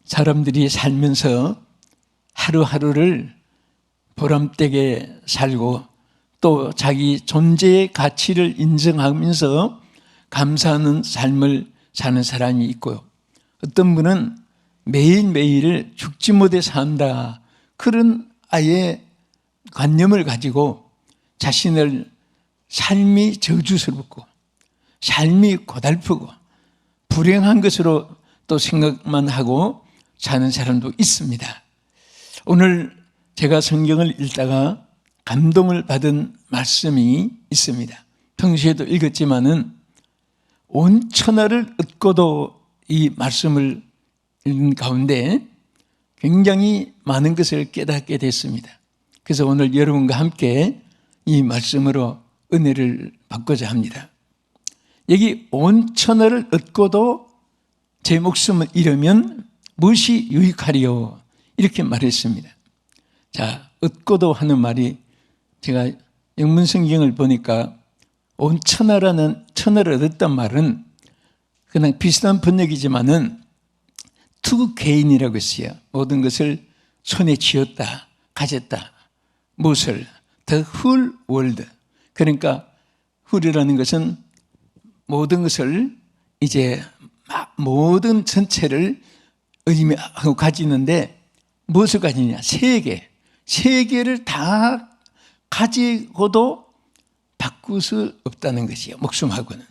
사람들이 살면서 하루하루를 보람되게 살고 또 자기 존재의 가치를 인정하면서 감사하는 삶을 사는 사람이 있고요. 어떤 분은 매일매일을 죽지 못해 산다, 그런 아예 관념을 가지고 자신을 삶이 저주스럽고 삶이 고달프고 불행한 것으로 또 생각만 하고 사는 사람도 있습니다. 오늘 제가 성경을 읽다가 감동을 받은 말씀이 있습니다. 평소에도 읽었지만은 온 천하를 얻고도 이 말씀을 읽는 가운데 굉장히 많은 것을 깨닫게 됐습니다. 그래서 오늘 여러분과 함께 이 말씀으로 은혜를 받고자 합니다. 여기 온 천하를 얻고도 제 목숨을 잃으면 무엇이 유익하리요? 이렇게 말했습니다. 자, 얻고도 하는 말이 제가 영문 성경을 보니까 온 천하라는, 천하를 얻었단 말은 그냥 비슷한 번역이지만은 to gain이라고 했어요. 모든 것을 손에 쥐었다, 가졌다. 무엇을? The whole world. 그러니까 whole이라는 것은 모든 것을 이제 모든 전체를 의미하고 가지는데 무엇을 가지냐? 세계. 세계를 다 가지고도 바꿀 수 없다는 것이에요. 목숨하고는.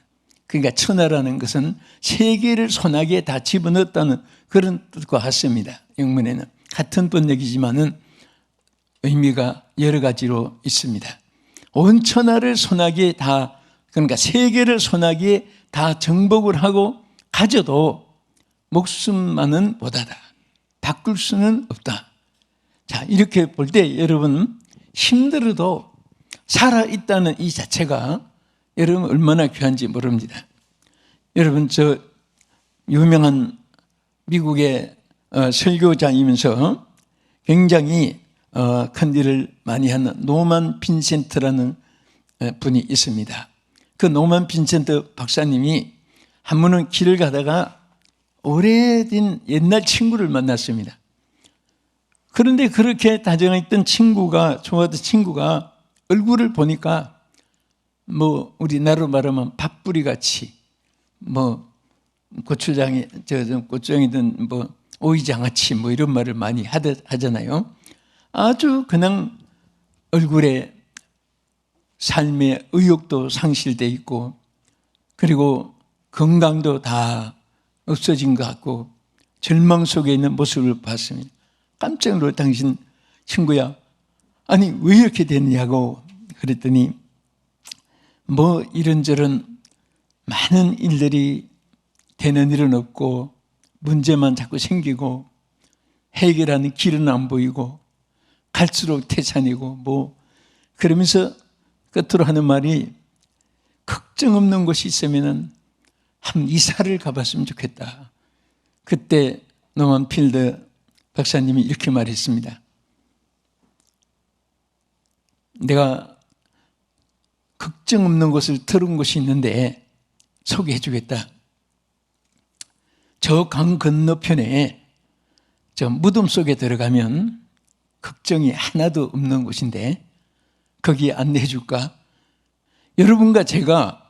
그러니까 천하라는 것은 세계를 소나기에 다 집어넣었다는 그런 뜻과 같습니다. 영문에는 같은 번역이지만은 의미가 여러 가지로 있습니다. 온 천하를 소나기에 다, 그러니까 세계를 소나기에 다 정복을 하고 가져도 목숨만은 못하다. 바꿀 수는 없다. 자, 이렇게 볼 때 여러분 힘들어도 살아있다는 이 자체가 여러분 얼마나 귀한지 모릅니다. 여러분 저 유명한 미국의 설교자이면서 굉장히 큰 일을 많이 하는 노만 빈센트라는 분이 있습니다. 그 노만 빈센트 박사님이 한 번은 길을 가다가 오래된 옛날 친구를 만났습니다. 그런데 그렇게 다정했던 친구가, 좋아하던 친구가 얼굴을 보니까 뭐 우리나라로 말하면 밥뿌리 같이 뭐 고추장이 고추장이든 뭐 오이장아찌 뭐 이런 말을 많이 하잖아요. 아주 그냥 얼굴에 삶의 의욕도 상실돼 있고 그리고 건강도 다 없어진 것 같고 절망 속에 있는 모습을 봤습니다. 깜짝 놀라 당신 친구야, 아니 왜 이렇게 됐냐고 그랬더니 뭐 이런저런 많은 일들이 되는 일은 없고 문제만 자꾸 생기고 해결하는 길은 안 보이고 갈수록 태산이고 뭐 그러면서 끝으로 하는 말이 걱정 없는 곳이 있으면은 한 이사를 가봤으면 좋겠다. 그때 노만 필드 박사님이 이렇게 말했습니다. 내가 걱정 없는 곳을 들은 곳이 있는데 소개해 주겠다. 저 강 건너편에 저 무덤 속에 들어가면 걱정이 하나도 없는 곳인데 거기에 안내해 줄까? 여러분과 제가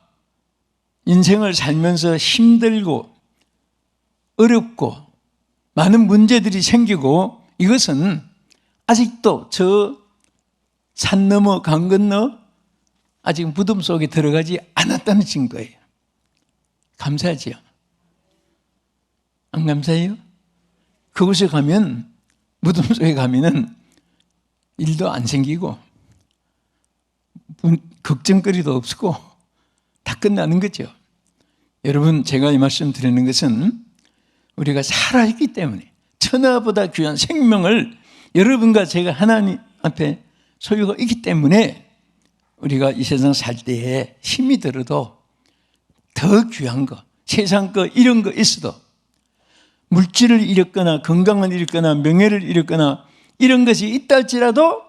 인생을 살면서 힘들고 어렵고 많은 문제들이 생기고 이것은 아직도 저 산 너머 강 건너 아직 무덤 속에 들어가지 않았다는 증거예요. 감사하지요? 안 감사해요? 그곳에 가면 무덤 속에 가면은 일도 안 생기고 걱정거리도 없고 다 끝나는 거죠. 여러분 제가 이 말씀 드리는 것은 우리가 살아있기 때문에 천하보다 귀한 생명을 여러분과 제가 하나님 앞에 소유가 있기 때문에 우리가 이 세상 살 때에 힘이 들어도 더 귀한 거, 세상 거 이런 거 있어도 물질을 잃었거나 건강을 잃었거나 명예를 잃었거나 이런 것이 있다 할지라도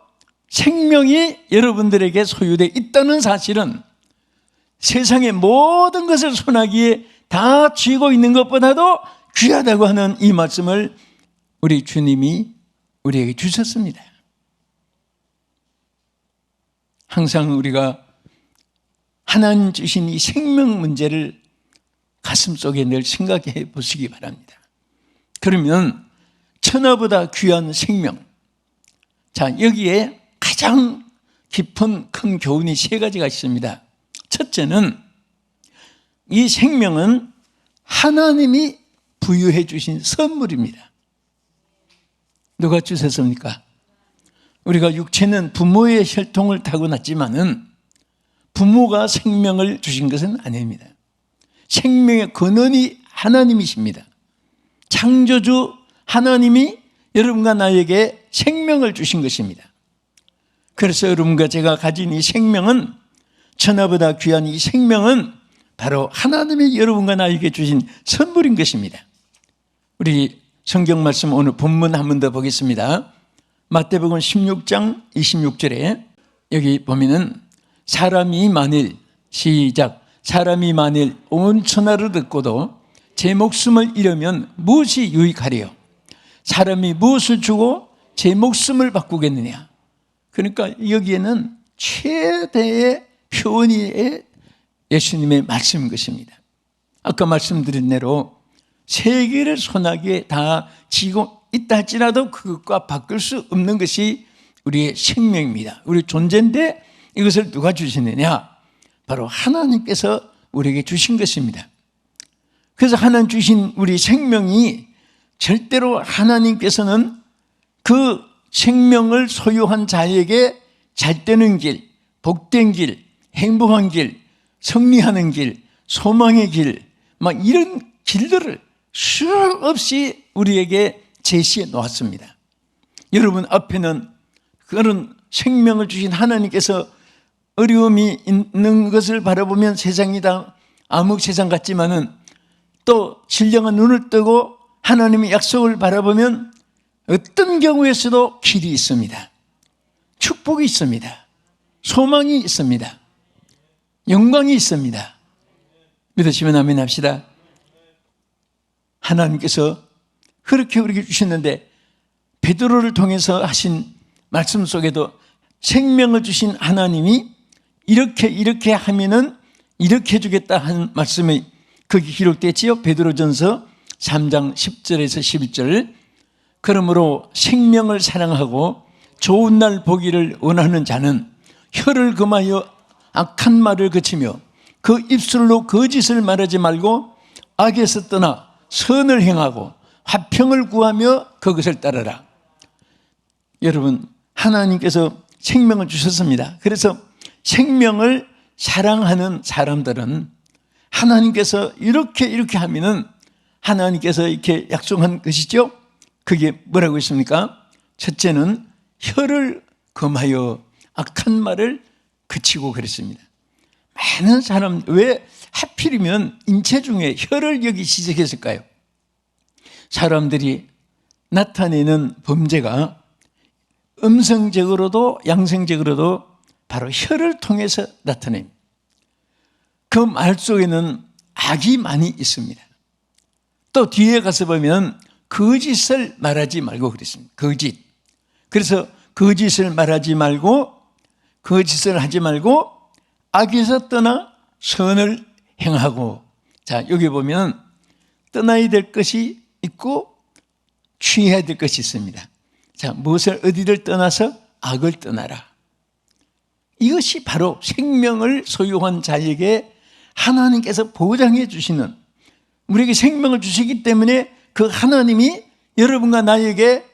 생명이 여러분들에게 소유되어 있다는 사실은 세상의 모든 것을 손아귀에 다 쥐고 있는 것보다도 귀하다고 하는 이 말씀을 우리 주님이 우리에게 주셨습니다. 항상 우리가 하나님 주신 이 생명 문제를 가슴속에 늘 생각해 보시기 바랍니다. 그러면 천하보다 귀한 생명, 자, 여기에 가장 깊은 큰 교훈이 세 가지가 있습니다. 첫째는 이 생명은 하나님이 부여해 주신 선물입니다. 누가 주셨습니까? 우리가 육체는 부모의 혈통을 타고났지만은 부모가 생명을 주신 것은 아닙니다. 생명의 근원이 하나님이십니다. 창조주 하나님이 여러분과 나에게 생명을 주신 것입니다. 그래서 여러분과 제가 가진 이 생명은, 천하보다 귀한 이 생명은 바로 하나님이 여러분과 나에게 주신 선물인 것입니다. 우리 성경 말씀 오늘 본문 한 번 더 보겠습니다. 마태복음 16장 26절에 여기 보면은 사람이 만일, 시작, 사람이 만일 온 천하를 얻고도 제 목숨을 잃으면 무엇이 유익하리요? 사람이 무엇을 주고 제 목숨을 바꾸겠느냐? 그러니까 여기에는 최대의 표현이 예수님의 말씀인 것입니다. 아까 말씀드린 대로 세계를 소나기에 다 지고 있다 할지라도 그것과 바꿀 수 없는 것이 우리의 생명입니다. 우리 존재인데 이것을 누가 주시느냐? 바로 하나님께서 우리에게 주신 것입니다. 그래서 하나님 주신 우리 생명이 절대로 하나님께서는 그 생명을 소유한 자에게 잘 되는 길, 복된 길, 행복한 길, 승리하는 길, 소망의 길, 막 이런 길들을 수없이 우리에게 제시해 놓았습니다. 여러분 앞에는 그런 생명을 주신 하나님께서 어려움이 있는 것을 바라보면 세상이 다 암흑 세상 같지만은 또 신령한 눈을 뜨고 하나님의 약속을 바라보면 어떤 경우에서도 길이 있습니다. 축복이 있습니다. 소망이 있습니다. 영광이 있습니다. 믿으시면 아멘 합시다. 하나님께서 그렇게 우리에게 주셨는데 베드로를 통해서 하신 말씀 속에도 생명을 주신 하나님이 이렇게 하면은 이렇게 해주겠다 하는 말씀이 거기 기록됐지요. 베드로전서 3장 10절에서 11절. 그러므로 생명을 사랑하고 좋은 날 보기를 원하는 자는 혀를 금하여 악한 말을 그치며 그 입술로 거짓을 말하지 말고 악에서 떠나 선을 행하고 화평을 구하며 그것을 따르라. 여러분, 하나님께서 생명을 주셨습니다. 그래서 생명을 사랑하는 사람들은 하나님께서 이렇게 하면은 하나님께서 이렇게 약속한 것이죠. 그게 뭐라고 있습니까? 첫째는 혀를 금하여 악한 말을 그치고 그랬습니다. 많은 사람, 왜 하필이면 인체 중에 혀를 여기 시작했을까요? 사람들이 나타내는 범죄가 음성적으로도 양성적으로도 바로 혀를 통해서 나타냅니다. 그 말 속에는 악이 많이 있습니다. 또 뒤에 가서 보면 거짓을 말하지 말고 그랬습니다. 거짓. 그래서 거짓을 말하지 말고 거짓을 하지 말고 악에서 떠나 선을 행하고. 자, 여기 보면 떠나야 될 것이 있고 취해야 될 것이 있습니다. 자, 무엇을 어디를 떠나서 악을 떠나라. 이것이 바로 생명을 소유한 자에게 하나님께서 보장해 주시는, 우리에게 생명을 주시기 때문에 그 하나님이 여러분과 나에게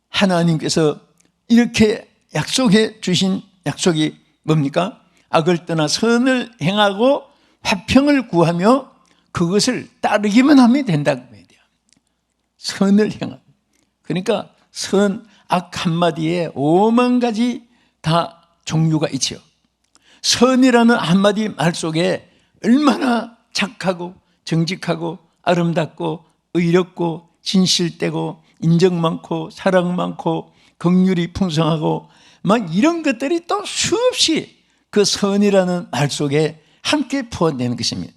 하나님께서 이렇게 약속해 주신 약속이 뭡니까? 악을 떠나 선을 행하고 화평을 구하며 그것을 따르기만 하면 된다고 해야 돼요. 선을 행하고. 그러니까 악 한마디에 5만 가지 다 종류가 있죠. 선이라는 한마디 말 속에 얼마나 착하고 정직하고 아름답고 의롭고 진실되고 인정 많고 사랑 많고 긍휼이 풍성하고 막 이런 것들이 또 수없이 그 선이라는 말 속에 함께 포함되는 것입니다.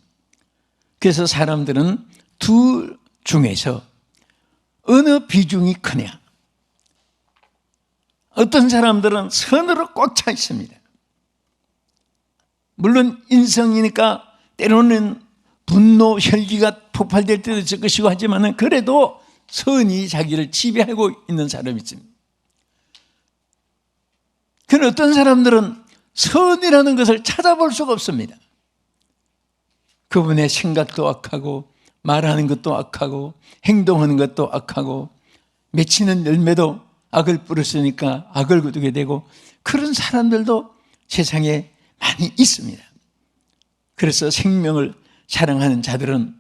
그래서 사람들은 둘 중에서 어느 비중이 크냐? 어떤 사람들은 선으로 꽉 차 있습니다. 물론 인성이니까 때로는 분노, 혈기가 폭발될 때도 있을 것이고 하지만 그래도 선이 자기를 지배하고 있는 사람이 있습니다. 그런데 어떤 사람들은 선이라는 것을 찾아볼 수가 없습니다. 그분의 생각도 악하고 말하는 것도 악하고 행동하는 것도 악하고 맺히는 열매도 악을 뿌렸으니까 악을 거두게 되고 그런 사람들도 세상에 많이 있습니다. 그래서 생명을 사랑하는 자들은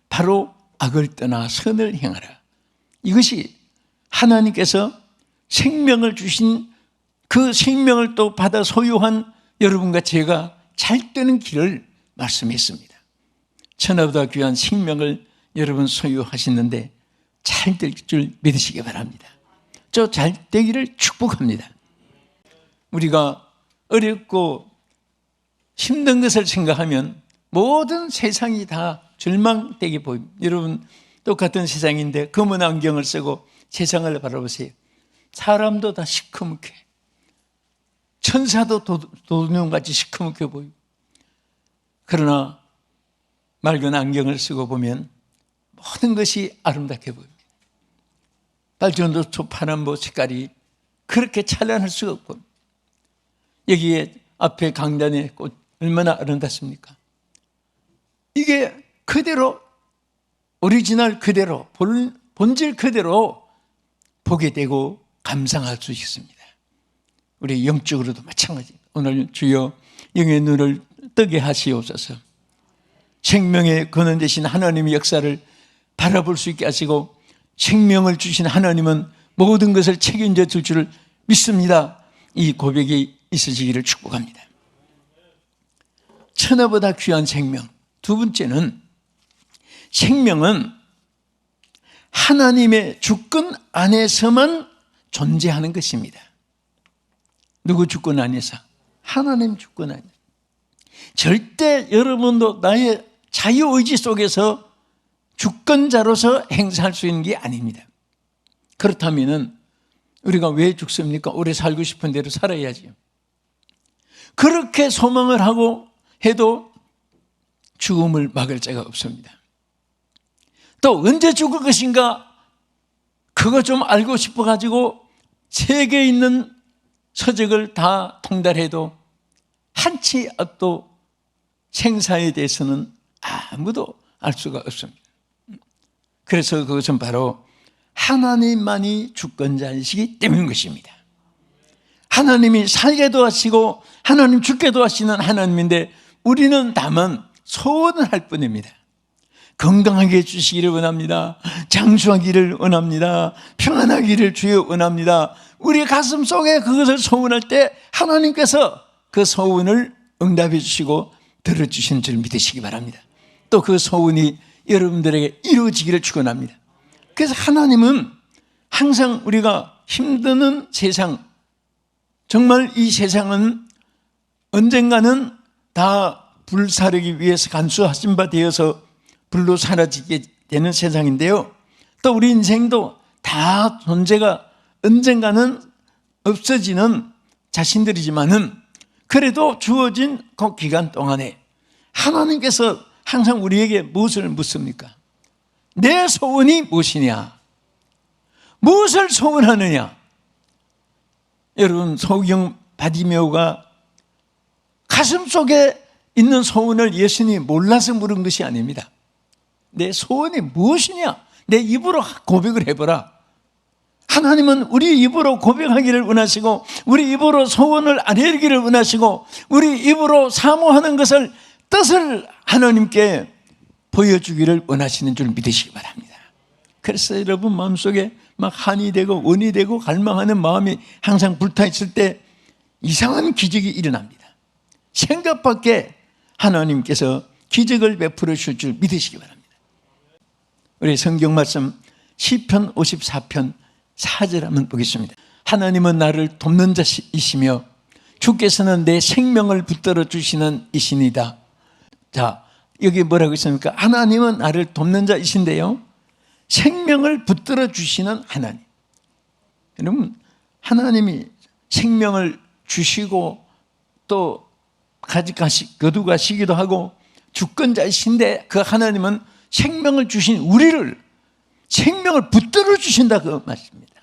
바로 악을 떠나 선을 행하라. 이것이 하나님께서 생명을 주신 그 생명을 또 받아 소유한 여러분과 제가 잘 되는 길을 말씀했습니다. 천하보다 귀한 생명을 여러분 소유하시는데 잘 될 줄 믿으시기 바랍니다. 저 잘 되기를 축복합니다. 우리가 어렵고 힘든 것을 생각하면 모든 세상이 다 절망되게 보입니다. 여러분 똑같은 세상인데 검은 안경을 쓰고 세상을 바라보세요. 사람도 다 시커멓게, 천사도 도둑놈같이 시커멓게 보이고, 그러나 맑은 안경을 쓰고 보면 모든 것이 아름답게 보입니다. 빨주노초 파란보 색깔이 그렇게 찬란할 수가 없고, 여기에 앞에 강단의 꽃 얼마나 아름답습니까? 이게 그대로 오리지널 그대로 본질 그대로 보게 되고 감상할 수 있습니다. 우리 영적으로도 마찬가지입니다. 오늘 주여 영의 눈을 뜨게 하시옵소서. 생명의 근원 되신 하나님의 역사를 바라볼 수 있게 하시고 생명을 주신 하나님은 모든 것을 책임져 줄 줄을 믿습니다. 이 고백이 있으시기를 축복합니다. 천하보다 귀한 생명. 두 번째는 생명은 하나님의 주권 안에서만 존재하는 것입니다. 누구 주권 안에서? 하나님 주권 안에서. 절대 여러분도 나의 자유의지 속에서 주권자로서 행사할 수 있는 게 아닙니다. 그렇다면 우리가 왜 죽습니까? 오래 살고 싶은 대로 살아야지요. 그렇게 소망을 하고 해도 죽음을 막을 자가 없습니다. 또 언제 죽을 것인가? 그거 좀 알고 싶어가지고 세계에 있는 서적을 다 통달해도 한치 앞도 생사에 대해서는 아무도 알 수가 없습니다. 그래서 그것은 바로 하나님만이 주권자이시기 때문인 것입니다. 하나님이 살게도 하시고 하나님 죽게도 하시는 하나님인데 우리는 다만 소원을 할 뿐입니다. 건강하게 해주시기를 원합니다. 장수하기를 원합니다. 평안하기를 주여 원합니다. 우리 가슴 속에 그것을 소원할 때 하나님께서 그 소원을 응답해 주시고 들어주신 줄 믿으시기 바랍니다. 또 그 소원이 여러분들에게 이루어지기를 축원합니다. 그래서 하나님은 항상 우리가 힘드는 세상, 정말 이 세상은 언젠가는 다 불사르기 위해서 간수하신 바 되어서 불로 사라지게 되는 세상인데요. 또 우리 인생도 다 존재가 언젠가는 없어지는 자신들이지만은 그래도 주어진 그 기간 동안에 하나님께서 항상 우리에게 무엇을 묻습니까? 내 소원이 무엇이냐? 무엇을 소원하느냐? 여러분, 소경 바디메오가 가슴 속에 있는 소원을 예수님이 몰라서 물은 것이 아닙니다. 내 소원이 무엇이냐? 내 입으로 고백을 해보라. 하나님은 우리 입으로 고백하기를 원하시고 우리 입으로 소원을 아뢰기를 원하시고 우리 입으로 사모하는 것을 뜻을 하나님께 보여주기를 원하시는 줄 믿으시기 바랍니다. 그래서 여러분 마음속에 막 한이 되고 원이 되고 갈망하는 마음이 항상 불타있을 때 이상한 기적이 일어납니다. 생각 밖에 하나님께서 기적을 베풀어 주실 줄 믿으시기 바랍니다. 우리 성경 말씀 시편 54편 4절 한번 보겠습니다. 하나님은 나를 돕는 자이시며 주께서는 내 생명을 붙들어 주시는 이신이다. 자, 여기 뭐라고 있습니까? 하나님은 나를 돕는 자이신데요, 생명을 붙들어 주시는 하나님. 여러분, 하나님이 생명을 주시고 또 거두가시기도 하고 주권자이신데, 그 하나님은 생명을 주신 우리를 생명을 붙들어 주신다, 그 말씀입니다.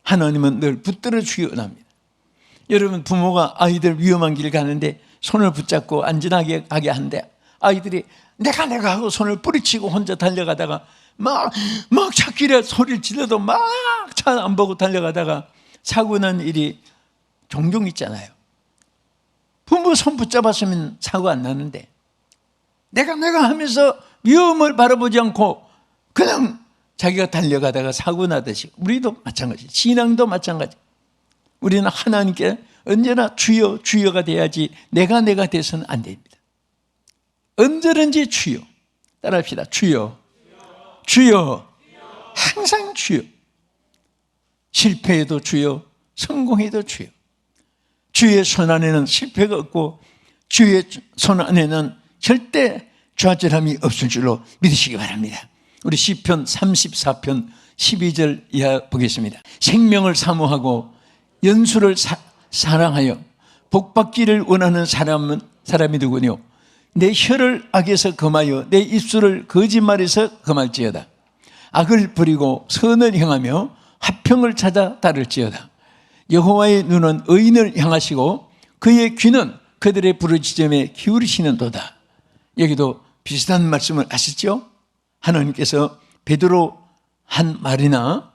하나님은 늘 붙들어 주기 원합니다. 여러분, 부모가 아이들 위험한 길 가는데 손을 붙잡고 안전하게 가게 하는데, 아이들이 내가 하고 손을 뿌리치고 혼자 달려가다가 막 찾길에 소리를 질러도 막 차 안 보고 달려가다가 사고 난 일이 종종 있잖아요. 부모 손 붙잡았으면 사고 안 나는데, 내가 하면서 위험을 바라보지 않고 그냥 자기가 달려가다가 사고 나듯이, 우리도 마찬가지, 신앙도 마찬가지. 우리는 하나님께 언제나 주여 주여가 돼야지 내가 돼서는 안 됩니다. 언제든지 주여. 따라합시다. 주여 주여, 항상 주여. 실패해도 주여, 성공해도 주여. 주의 손 안에는 실패가 없고 주의 손 안에는 절대 좌절함이 없을 줄로 믿으시기 바랍니다. 우리 시편 34편 12절 이하 보겠습니다. 생명을 사모하고 연수를 사랑하여 복받기를 원하는 사람이 누구뇨? 내 혀를 악에서 금하여 내 입술을 거짓말에서 금할지어다. 악을 버리고 선을 행하며 화평을 찾아 따를지어다. 여호와의 눈은 의인을 향하시고 그의 귀는 그들의 부르짖음에 기울이시는도다. 여기도 비슷한 말씀을 하시죠? 하나님께서 베드로 한 말이나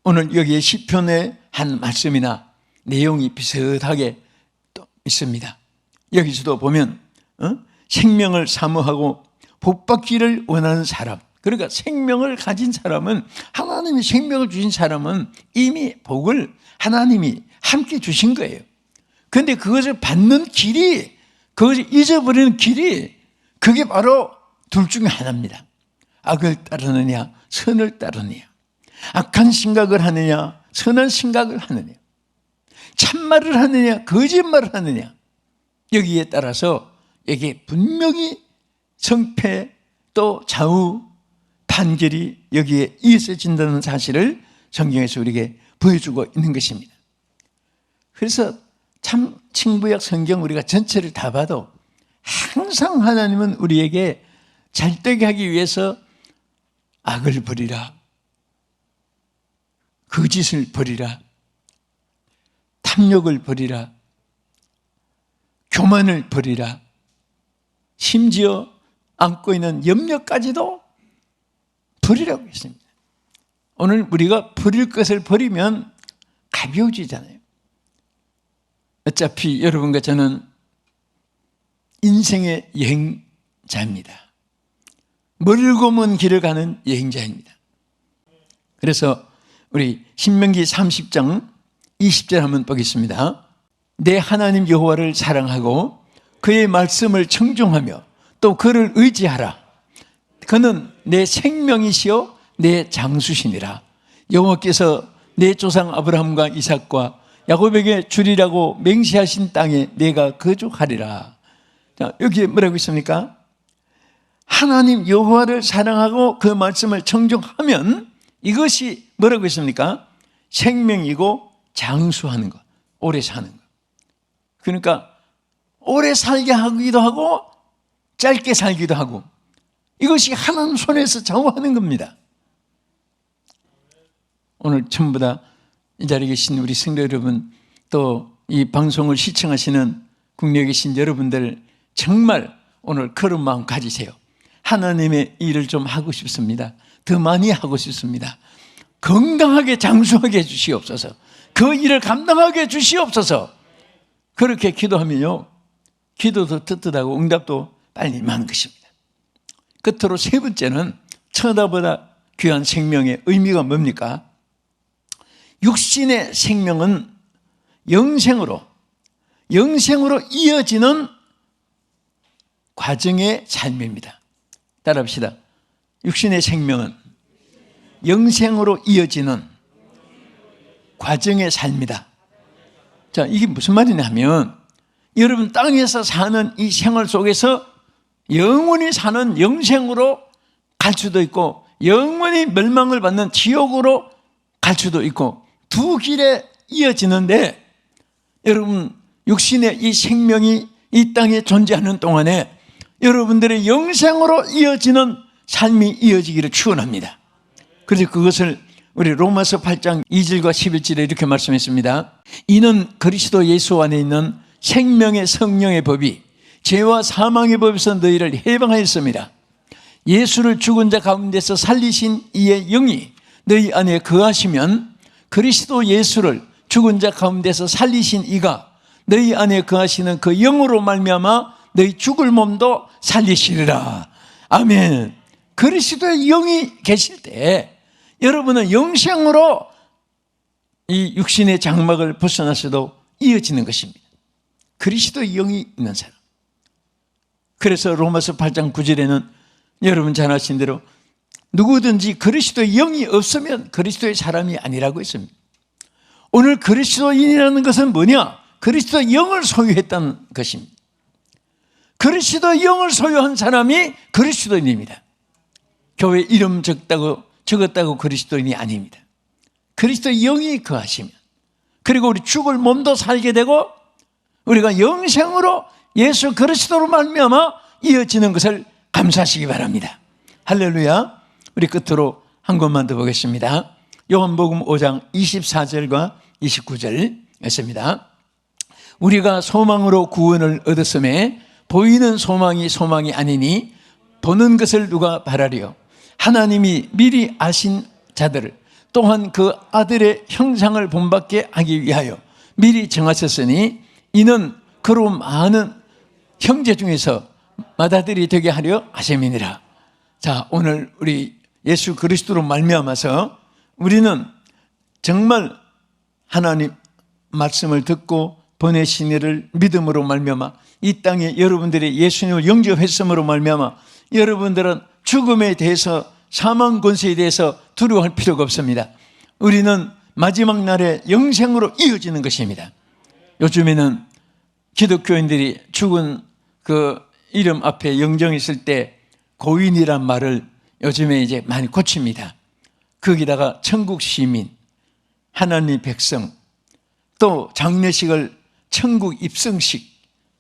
오늘 여기에 시편의 한 말씀이나 내용이 비슷하게 또 있습니다. 여기서도 보면 생명을 사모하고 복받기를 원하는 사람, 그러니까 생명을 가진 사람은, 하나님이 생명을 주신 사람은 이미 복을 하나님이 함께 주신 거예요. 그런데 그것을 받는 길이, 그것을 잊어버리는 길이, 그게 바로 둘 중에 하나입니다. 악을 따르느냐 선을 따르느냐, 악한 생각을 하느냐 선한 생각을 하느냐, 참말을 하느냐 거짓말을 하느냐, 여기에 따라서 여기에 분명히 성패 또 좌우 판결이 여기에 있어진다는 사실을 성경에서 우리에게 보여주고 있는 것입니다. 그래서 참 신구약 성경 우리가 전체를 다 봐도 항상 하나님은 우리에게 잘되게 하기 위해서 악을 버리라, 거짓을 버리라, 탐욕을 버리라, 교만을 버리라, 심지어 안고 있는 염려까지도 버리라고 했습니다. 오늘 우리가 버릴 것을 버리면 가벼워지잖아요. 어차피 여러분과 저는 인생의 여행자입니다. 멀고 먼 길을 가는 여행자입니다. 그래서 우리 신명기 30장 20절 한번 보겠습니다. 내 하나님 여호와를 사랑하고 그의 말씀을 청종하며 또 그를 의지하라. 그는 내 생명이시요 내 장수시니라. 여호와께서 내 조상 아브라함과 이삭과 야곱에게 주리라고 맹세하신 땅에 내가 거주하리라. 자, 여기에 뭐라고 있습니까? 하나님 여호와를 사랑하고 그 말씀을 청종하면 이것이 뭐라고 했습니까? 생명이고 장수하는 것, 오래 사는 것. 그러니까 오래 살게 하기도 하고 짧게 살기도 하고, 이것이 하나님 손에서 좌우하는 겁니다. 오늘 전부 다 이 자리에 계신 우리 성도 여러분, 또 이 방송을 시청하시는 국내에 계신 여러분들, 정말 오늘 그런 마음 가지세요. 하나님의 일을 좀 하고 싶습니다. 더 많이 하고 싶습니다. 건강하게 장수하게 해주시옵소서. 그 일을 감당하게 해주시옵소서. 그렇게 기도하면요, 기도도 떳떳하고 응답도 빨리 임하는 것입니다. 끝으로 세 번째는 천하보다 귀한 생명의 의미가 뭡니까? 육신의 생명은 영생으로 이어지는 과정의 삶입니다. 따라합시다. 육신의 생명은 영생으로 이어지는 과정의 삶이다. 자, 이게 무슨 말이냐 하면, 여러분 땅에서 사는 이 생활 속에서 영원히 사는 영생으로 갈 수도 있고 영원히 멸망을 받는 지옥으로 갈 수도 있고 두 길에 이어지는데, 여러분 육신의 이 생명이 이 땅에 존재하는 동안에 여러분들의 영생으로 이어지는 삶이 이어지기를 축원합니다. 그래서 그것을 우리 로마서 8장 2절과 11절에 이렇게 말씀했습니다. 이는 그리스도 예수 안에 있는 생명의 성령의 법이 죄와 사망의 법에서 너희를 해방하였습니다. 예수를 죽은 자 가운데서 살리신 이의 영이 너희 안에 거하시면 그리스도 예수를 죽은 자 가운데서 살리신 이가 너희 안에 거하시는 그 영으로 말미암아 너희 죽을 몸도 살리시리라. 아멘. 그리스도의 영이 계실 때 여러분은 영생으로 이 육신의 장막을 벗어나서도 이어지는 것입니다. 그리스도의 영이 있는 사람. 그래서 로마서 8장 9절에는 여러분 잘 아신 대로 누구든지 그리스도의 영이 없으면 그리스도의 사람이 아니라고 했습니다. 오늘 그리스도인이라는 것은 뭐냐? 그리스도의 영을 소유했다는 것입니다. 그리스도의 영을 소유한 사람이 그리스도인입니다. 교회 이름 적었다고 그리스도인이 아닙니다. 그리스도의 영이 거하시면, 그리고 우리 죽을 몸도 살게 되고 우리가 영생으로 예수 그리스도로 말미암아 이어지는 것을 감사하시기 바랍니다. 할렐루야. 우리 끝으로 한 권만 더 보겠습니다. 요한복음 5장 24절과 29절 있습니다. 우리가 소망으로 구원을 얻었음에 보이는 소망이 아니니 보는 것을 누가 바라리요. 하나님이 미리 아신 자들을 또한 그 아들의 형상을 본받게 하기 위하여 미리 정하셨으니 이는 그로 많은 형제 중에서 맏아들이 되게 하려 하심이니라. 자, 오늘 우리 예수 그리스도로 말미암아서 우리는 정말 하나님 말씀을 듣고 보내신 이를 믿음으로 말미암아 이 땅에 여러분들이 예수님을 영접했음으로 말미암아 여러분들은 죽음에 대해서, 사망 권세에 대해서 두려워할 필요가 없습니다. 우리는 마지막 날에 영생으로 이어지는 것입니다. 요즘에는 기독교인들이 죽은 그 이름 앞에 영정이 있을 때 고인이란 말을 요즘에 이제 많이 고칩니다. 거기다가 천국 시민, 하나님 백성, 또 장례식을 천국 입성식,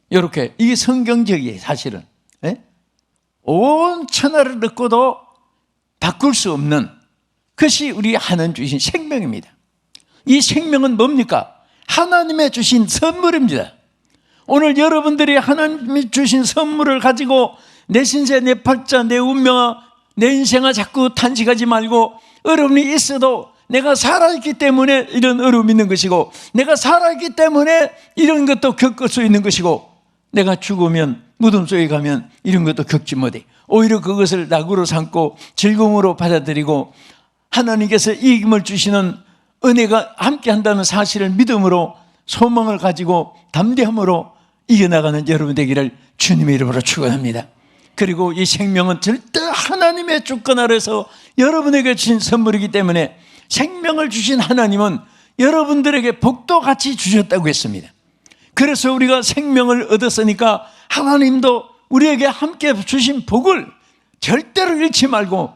이렇게, 이게 성경적이에요. 사실은 온 천하를 듣고도 바꿀 수 없는 그것이 우리 하나님 주신 생명입니다. 이 생명은 뭡니까? 하나님의 주신 선물입니다. 오늘 여러분들이 하나님이 주신 선물을 가지고 내 신세, 내 팔자, 내 운명아, 내 인생아 자꾸 탄식하지 말고, 어려움이 있어도 내가 살아있기 때문에 이런 어려움이 있는 것이고, 내가 살아있기 때문에 이런 것도 겪을 수 있는 것이고, 내가 죽으면 무덤 속에 가면 이런 것도 겪지 못해. 오히려 그것을 낙으로 삼고 즐거움으로 받아들이고 하나님께서 이김을 주시는 은혜가 함께한다는 사실을 믿음으로, 소망을 가지고 담대함으로 이겨나가는 여러분 되기를 주님의 이름으로 축원합니다. 그리고 이 생명은 절대 하나님의 주권 아래서 여러분에게 주신 선물이기 때문에 생명을 주신 하나님은 여러분들에게 복도 같이 주셨다고 했습니다. 그래서 우리가 생명을 얻었으니까 하나님도 우리에게 함께 주신 복을 절대로 잃지 말고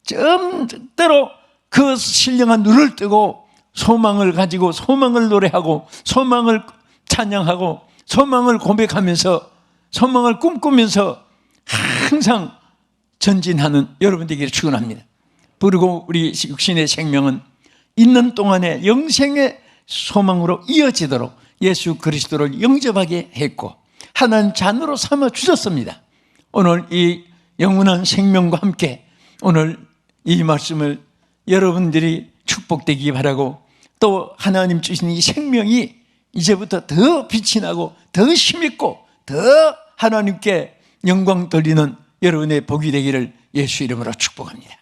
절대로 그 신령한 눈을 뜨고 소망을 가지고 소망을 노래하고 소망을 찬양하고 소망을 고백하면서 소망을 꿈꾸면서 항상 전진하는 여러분 되기를 축원합니다. 그리고 우리 육신의 생명은 있는 동안에 영생의 소망으로 이어지도록 예수 그리스도를 영접하게 했고 하나님 자녀로 삼아 주셨습니다. 오늘 이 영원한 생명과 함께 오늘 이 말씀을 여러분들이 축복되기 바라고, 또 하나님 주신 이 생명이 이제부터 더 빛이 나고 더 힘있고 더 하나님께 영광 돌리는 여러분의 복이 되기를 예수 이름으로 축복합니다.